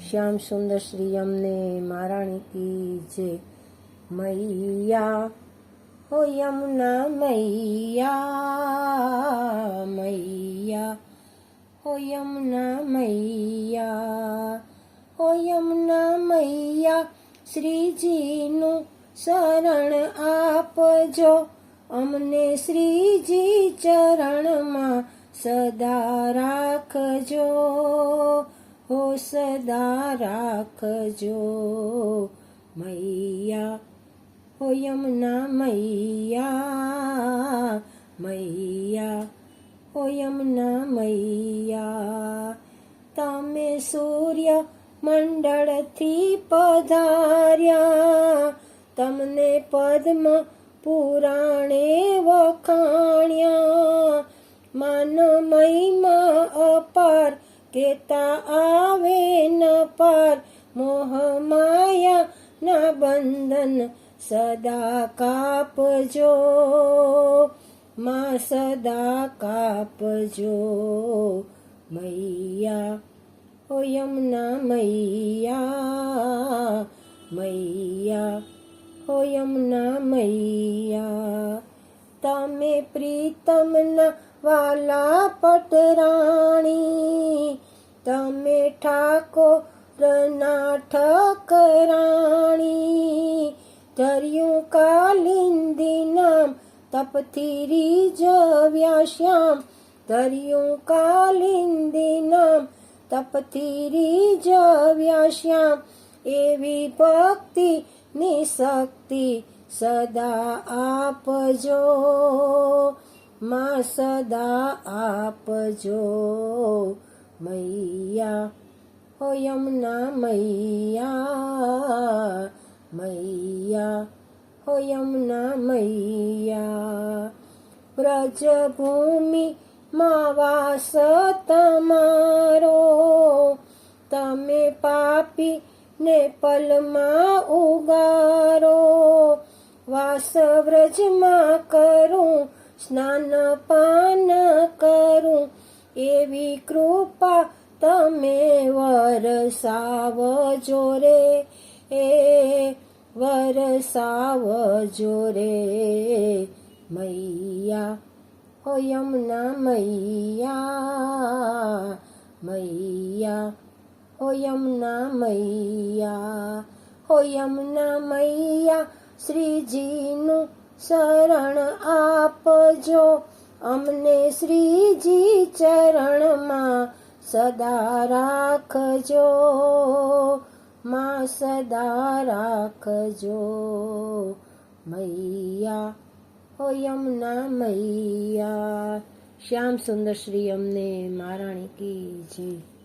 શ્યામ સુંદર શ્રી અમને મહારાણી કી જય। મૈયા હો યમુના મૈયા, મૈયા હો યમુના મૈયા, હો યમુના મૈયા શ્રીજીનું શરણ આપજો અમને, શ્રીજી ચરણમાં સદા રાખજો, હો સદા રાખજો। મૈયા હો યમુના મૈયા, મૈયા હો યમુના મૈયા। તમે સૂર્ય મંડળથી પધાર્યા, તમને પદ્મ પુરાણે વખાણ્યા, માનો મહિમા અપાર કેતા આવે ન પાર, મોહ માયા ના બંધન સદા કાપજો, માં સદા કાપજો। મૈયા હો યમુના મૈયા, મૈયા હો યમુના મૈયા। તમે પ્રીતમના વાલા પટરાણી, તમે ઠાકોરના ઠકરાણી, ધર્યું કાલિંદી નામ તપથી રીઝવ્યા શ્યામ, ધર્યું કાલિંદી નામ તપથી રીઝવ્યા શ્યામ, એવી ભક્તિ ની શક્તિ સદા આપજો, માં સદા આપજો। મૈયા હો યમુના મૈયા, મૈયા હો યમુના મૈયા। વ્રજભૂમિ માં વાસ તમારો, તમે પાપી ને પલમાં ઉગારો, વાસ વ્રજમાં કરું સ્નાન પાન કરું, એવી કૃપા તમે વરસાવજો રે, વરસાવજો રે। મૈયા હો યમુના મૈયા, મૈયા હો યમુના મૈયા, હો યમુના મૈયા શ્રીજીનું શરણ આપજો અમને, શ્રીજી ચરણમાં સદા રાખજો, માં સદા રાખજો। મૈયા હો યમુના મૈયા। શ્યામ સુંદર શ્રી અમને મહારાણી કી જય।